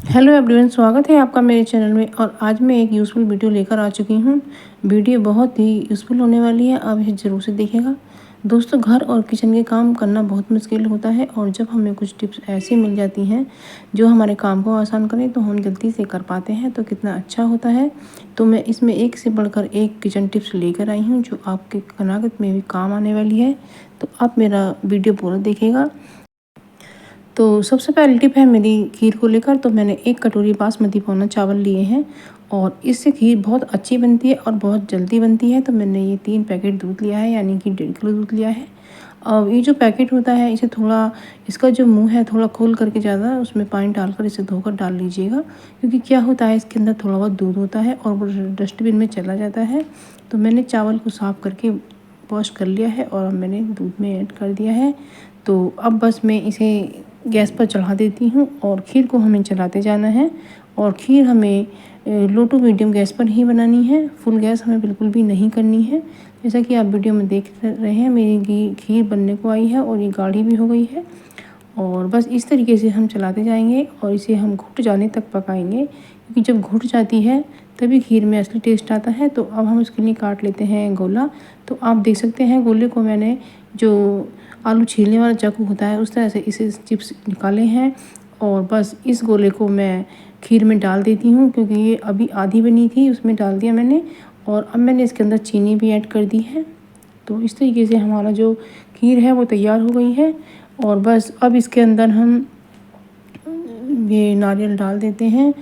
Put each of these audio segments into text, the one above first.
Hello everyone, स्वागत है आपका मेरे चैनल में। और आज मैं एक यूज़फुल वीडियो लेकर आ चुकी हूँ। वीडियो बहुत ही यूज़फुल होने वाली है, आप इसे ज़रूर से देखिएगा। दोस्तों, घर और किचन के काम करना बहुत मुश्किल होता है और जब हमें कुछ टिप्स ऐसी मिल जाती हैं जो हमारे काम को आसान करें तो हम जल्दी से कर पाते हैं, तो कितना अच्छा होता है। तो मैं इसमें एक से बढ़कर एक किचन टिप्स लेकर आई हूँ जो आपके कनागत में भी काम आने वाली है। तो आप मेरा वीडियो पूरा देखिएगा। तो सबसे पहली टिप है मेरी खीर को लेकर। तो मैंने 1 कटोरी बासमती पौना चावल लिए हैं और इससे खीर बहुत अच्छी बनती है और बहुत जल्दी बनती है। तो मैंने ये 3 पैकेट दूध लिया है, यानी कि 1.5 किलो दूध लिया है। और ये जो पैकेट होता है इसे थोड़ा, इसका जो मुंह है थोड़ा खोल करके ज़्यादा उसमें पानी डालकर इसे धोकर डाल लीजिएगा, क्योंकि क्या होता है इसके अंदर थोड़ा बहुत दूध होता है और वो डस्टबिन में चला जाता है। तो मैंने चावल को साफ़ करके वॉश कर लिया है और मैंने दूध में ऐड कर दिया है। तो अब बस मैं इसे गैस पर चढ़ा देती हूँ और खीर को हमें चलाते जाना है। और खीर हमें लो टू मीडियम गैस पर ही बनानी है, फुल गैस हमें बिल्कुल भी नहीं करनी है। जैसा कि आप वीडियो में देख रहे हैं, मेरी खीर बनने को आई है और ये गाढ़ी भी हो गई है। और बस इस तरीके से हम चलाते जाएंगे और इसे हम घुट जाने तक पकाएंगे, क्योंकि जब घुट जाती है तभी खीर में असली टेस्ट आता है। तो अब हम इसके लिए काट लेते हैं गोला। तो आप देख सकते हैं गोले को मैंने जो आलू छीलने वाला चाकू होता है उस तरह से इसे चिप्स निकाले हैं। और बस इस गोले को मैं खीर में डाल देती हूँ, क्योंकि ये अभी आधी बनी थी उसमें डाल दिया मैंने। और अब मैंने इसके अंदर चीनी भी ऐड कर दी है। तो इस तरीके से हमारा जो खीर है वो तैयार हो गई है। और बस अब इसके अंदर हम ये नारियल डाल देते हैं।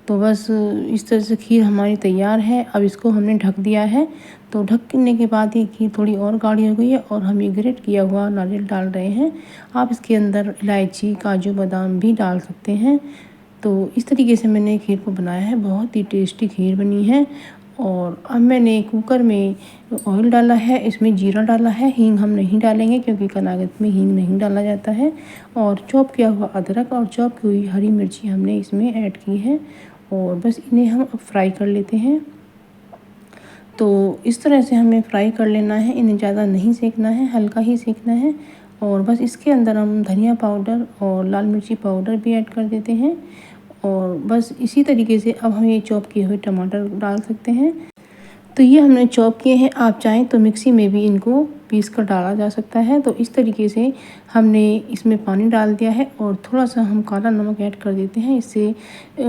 तो बस इस तरह से खीर हमारी तैयार है। अब इसको हमने ढक दिया है। तो ढकने के बाद ये खीर थोड़ी और गाढ़ी हो गई है और हम ये ग्रेट किया हुआ नारियल डाल रहे हैं। आप इसके अंदर इलायची, काजू, बादाम भी डाल सकते हैं। तो इस तरीके से मैंने खीर को बनाया है, बहुत ही टेस्टी खीर बनी है। और अब मैंने कुकर में ऑयल डाला है, इसमें जीरा डाला है, हींग हम नहीं डालेंगे क्योंकि कनागत में हींग नहीं डाला जाता है। और चॉप किया हुआ अदरक और चॉप की हुई हरी मिर्ची हमने इसमें ऐड की है। और बस इन्हें हम अब फ्राई कर लेते हैं। तो इस तरह से हमें फ्राई कर लेना है, इन्हें ज़्यादा नहीं सेकना है, हल्का ही सेकना है। और बस इसके अंदर हम धनिया पाउडर और लाल मिर्ची पाउडर भी ऐड कर देते हैं। और बस इसी तरीके से अब हम ये चॉप किए हुए टमाटर डाल सकते हैं। तो ये हमने चॉप किए हैं, आप चाहें तो मिक्सी में भी इनको पीस कर डाला जा सकता है। तो इस तरीके से हमने इसमें पानी डाल दिया है और थोड़ा सा हम काला नमक ऐड कर देते हैं, इससे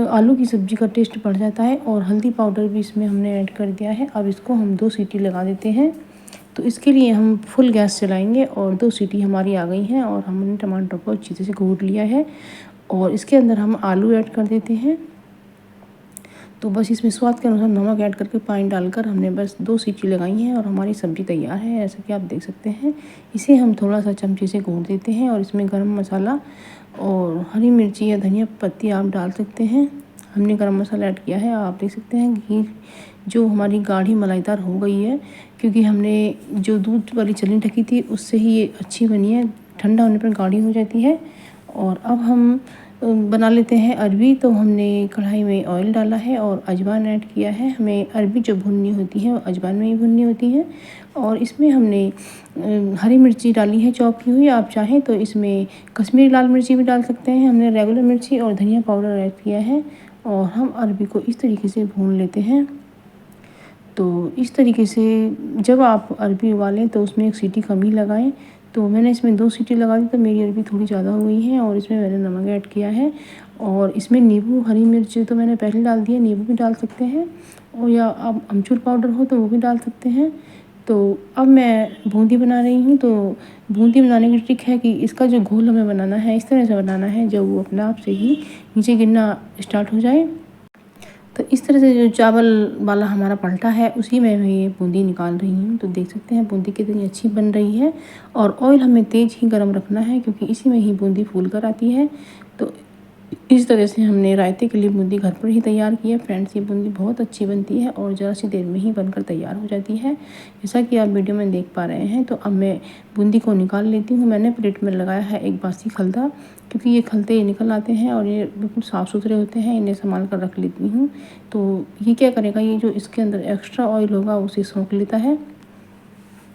आलू की सब्ज़ी का टेस्ट बढ़ जाता है। और हल्दी पाउडर भी इसमें हमने ऐड कर दिया है। अब इसको हम 2 सीटी लगा देते हैं। तो इसके लिए हम फुल गैस चलाएंगे और 2 सीटी हमारी आ गई हैं और हमने टमाटर को अच्छी तरह से घूट लिया है। और इसके अंदर हम आलू ऐड कर देते हैं। तो बस इसमें स्वाद के अनुसार नमक ऐड करके पानी डालकर हमने बस 2 सीटी लगाई हैं और हमारी सब्ज़ी तैयार है, ऐसा कि आप देख सकते हैं। इसे हम थोड़ा सा चमचे से घोट देते हैं और इसमें गरम मसाला और हरी मिर्ची या धनिया पत्ती आप डाल सकते हैं। हमने गरम मसाला ऐड किया है। आप देख सकते हैं घी जो हमारी गाढ़ी मलाईदार हो गई है, क्योंकि हमने जो दूध वाली छलनी ढकी थी उससे ही ये अच्छी बनी है, ठंडा होने पर गाढ़ी हो जाती है। और अब हम बना लेते हैं अरबी। तो हमने कढ़ाई में ऑयल डाला है और अजवाइन ऐड किया है। हमें अरबी जो भुननी होती है वो अजवाइन में ही भुननी होती है। और इसमें हमने हरी मिर्ची डाली है चॉप की हुई, आप चाहें तो इसमें कश्मीरी लाल मिर्ची भी डाल सकते हैं। हमने रेगुलर मिर्ची और धनिया पाउडर ऐड किया है और हम अरबी को इस तरीके से भून लेते हैं। तो इस तरीके से जब आप अरबी उबालें तो उसमें 1 सीटी कम ही लगाएं। तो मैंने इसमें 2 सीटी लगा दी, तो मेरी अरबी थोड़ी ज़्यादा हो गई है। और इसमें मैंने नमक ऐड किया है और इसमें नींबू, हरी मिर्च तो मैंने पहले डाल दिया, नींबू भी डाल सकते हैं। और या आप अमचूर पाउडर हो तो वो भी डाल सकते हैं। तो अब मैं बूंदी बना रही हूँ। तो बूंदी बनाने की ट्रिक है कि इसका जो घोल हमें बनाना है इस तरह से बनाना है जब वो अपने आप से ही नीचे गिरना स्टार्ट हो जाए। तो इस तरह से जो चावल वाला हमारा पलटा है उसी में मैं ये बूंदी निकाल रही हूँ। तो देख सकते हैं बूंदी कितनी अच्छी बन रही है। और ऑयल हमें तेज़ ही गर्म रखना है, क्योंकि इसी में ही बूंदी फूल कर आती है। तो इस तरह से हमने रायते के लिए बूंदी घर पर ही तैयार की है। फ्रेंड्स, ये बूंदी बहुत अच्छी बनती है और ज़रा सी देर में ही बनकर तैयार हो जाती है, जैसा कि आप वीडियो में देख पा रहे हैं। तो अब मैं बूंदी को निकाल लेती हूँ। मैंने प्लेट में लगाया है एक बासी खलता, क्योंकि ये खलते निकल आते हैं और ये बिल्कुल साफ़ सुथरे होते हैं, इन्हें संभाल कर रख लेती हूँ। तो ये क्या करेगा, ये जो इसके अंदर एक्स्ट्रा ऑयल होगा उसे सोख लेता है।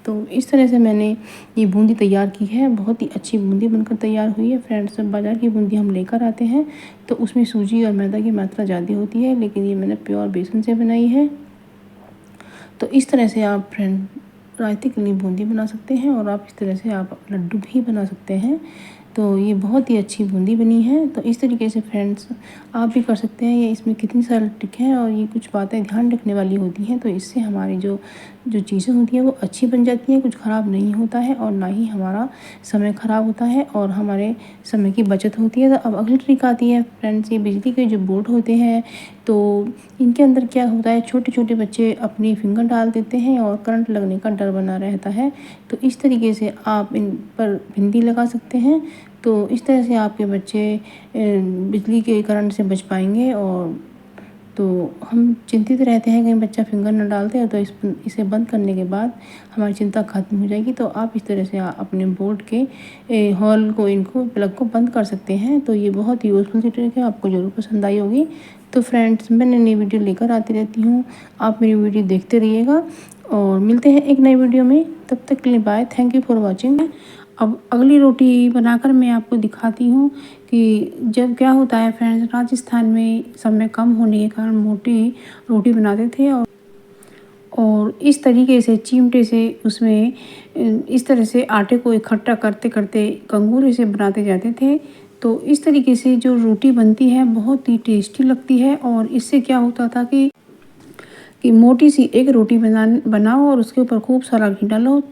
तो इस तरह से मैंने ये बूंदी तैयार की है। बहुत ही अच्छी बूंदी बनकर तैयार हुई है फ्रेंड्स। बाज़ार की बूंदी हम लेकर आते हैं तो उसमें सूजी और मैदा की मात्रा ज़्यादा होती है, लेकिन ये मैंने प्योर बेसन से बनाई है। तो इस तरह से आप फ्रेंड रायते के लिए बूंदी बना सकते हैं और आप इस तरह से आप लड्डू भी बना सकते हैं। तो ये बहुत ही अच्छी बूंदी बनी है। तो इस तरीके से फ्रेंड्स आप भी कर सकते हैं। ये इसमें कितनी सारी ट्रिक है और ये कुछ बातें ध्यान रखने वाली होती हैं, तो इससे हमारी जो चीज़ें होती हैं वो अच्छी बन जाती हैं, कुछ ख़राब नहीं होता है और ना ही हमारा समय ख़राब होता है और हमारे समय की बचत होती है। तो अब अगली ट्रिक आती है फ्रेंड्स, ये बिजली के जो बोर्ड होते हैं तो इनके अंदर क्या होता है, छोटे छोटे बच्चे अपनी फिंगर डाल देते हैं और करंट लगने का डर बना रहता है। तो इस तरीके से आप इन पर बिंदी लगा सकते हैं। तो इस तरह से आपके बच्चे बिजली के करंट से बच पाएंगे। और तो हम चिंतित रहते हैं कहीं बच्चा फिंगर न डालते हैं, तो इसे बंद करने के बाद हमारी चिंता ख़त्म हो जाएगी। तो आप इस तरह से अपने बोर्ड के हॉल को इनको प्लग को बंद कर सकते हैं। तो ये बहुत ही यूज़फुल सी ट्रिक है, आपको ज़रूर पसंद आई होगी। तो फ्रेंड्स मैं नई वीडियो लेकर आती रहती हूँ, आप मेरी वीडियो देखते रहिएगा और मिलते हैं एक नई वीडियो में। तब तक के लिए bye, thank you for watching. अब अगली रोटी बनाकर मैं आपको दिखाती हूँ कि जब क्या होता है फ्रेंड्स, राजस्थान में समय कम होने के कारण मोटी रोटी बनाते थे और इस तरीके से चिमटे से उसमें इस तरह से आटे को इकट्ठा करते करते कंगूरे से बनाते जाते थे। तो इस तरीके से जो रोटी बनती है बहुत ही टेस्टी लगती है। और इससे क्या होता था कि मोटी सी एक रोटी बनाओ और उसके ऊपर खूब सारा घी डालो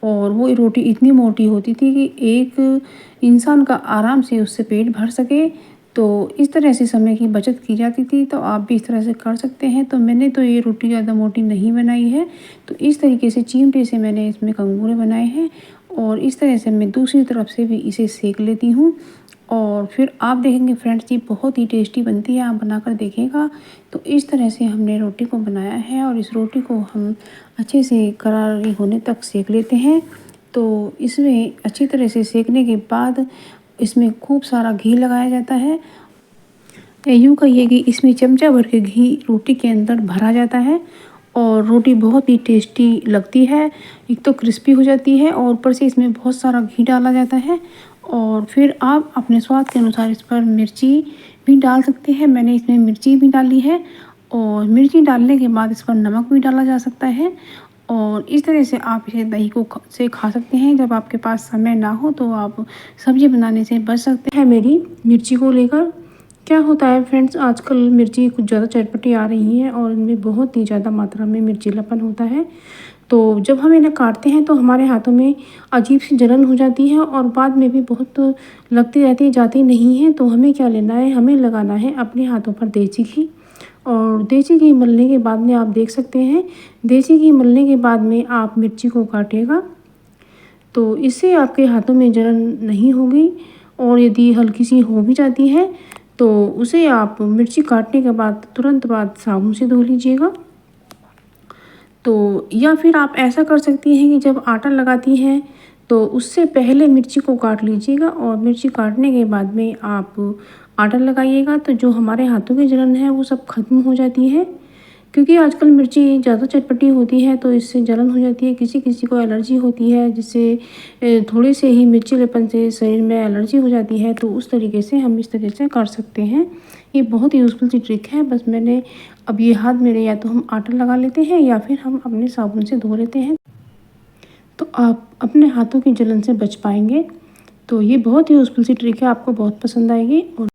और वो रोटी इतनी मोटी होती थी कि एक इंसान का आराम से उससे पेट भर सके। तो इस तरह से समय की बचत की जाती थी। तो आप भी इस तरह से कर सकते हैं। तो मैंने तो ये रोटी ज़्यादा मोटी नहीं बनाई है, तो इस तरीके से चिमटे से मैंने इसमें कंगूरे बनाए हैं और इस तरह से मैं दूसरी तरफ से भी इसे सेक लेती हूँ और फिर आप देखेंगे फ्रेंड्स ये बहुत ही टेस्टी बनती है, आप बनाकर देखिएगा। तो इस तरह से हमने रोटी को बनाया है और इस रोटी को हम अच्छे से करारी होने तक सेक लेते हैं। तो इसमें अच्छी तरह से सेकने के बाद इसमें खूब सारा घी लगाया जाता है। यूँ कहिए कि इसमें चमचा भर के घी रोटी के अंदर भरा जाता है और रोटी बहुत ही टेस्टी लगती है। एक तो क्रिस्पी हो जाती है और ऊपर से इसमें बहुत सारा घी डाला जाता है। और फिर आप अपने स्वाद के अनुसार इस पर मिर्ची भी डाल सकते हैं। मैंने इसमें मिर्ची भी डाली है और मिर्ची डालने के बाद इस पर नमक भी डाला जा सकता है। और इस तरह से आप इसे दही को से खा सकते हैं। जब आपके पास समय ना हो तो आप सब्जी बनाने से बच सकते हैं। मेरी मिर्ची को लेकर क्या होता है फ्रेंड्स, आजकल मिर्ची कुछ ज़्यादा चटपटी आ रही है और इनमें बहुत ही ज़्यादा मात्रा में मिर्चीलापन होता है। तो जब हम इन्हें काटते हैं तो हमारे हाथों में अजीब सी जलन हो जाती है और बाद में भी बहुत लगती रहती जाती नहीं है। तो हमें क्या लेना है, हमें लगाना है अपने हाथों पर देसी घी। और देसी घी मलने के बाद में आप देख सकते हैं, देसी घी मलने के बाद में आप मिर्ची को काटिएगा तो इससे आपके हाथों में जलन नहीं होगी। और यदि हल्की सी हो भी जाती है तो उसे आप मिर्ची काटने के बाद तुरंत बाद साबुन से धो लीजिएगा। तो या फिर आप ऐसा कर सकती हैं कि जब आटा लगाती हैं तो उससे पहले मिर्ची को काट लीजिएगा और मिर्ची काटने के बाद में आप आटा लगाइएगा। तो जो हमारे हाथों की जलन है वो सब खत्म हो जाती है। क्योंकि आजकल मिर्ची ज़्यादा चटपटी होती है तो इससे जलन हो जाती है। किसी किसी को एलर्जी होती है, जिससे थोड़े से ही मिर्चीलेपन से शरीर में एलर्जी हो जाती है। तो उस तरीके से हम इस तरीके से कर सकते हैं। ये बहुत ही यूज़फुल सी ट्रिक है। बस मैंने अब ये हाथ मेरे या तो हम आटा लगा लेते हैं या फिर हम अपने साबुन से धो लेते हैं, तो आप अपने हाथों की जलन से बच पाएंगे। तो ये बहुत ही यूज़फुल सी ट्रिक है, आपको बहुत पसंद आएगी। और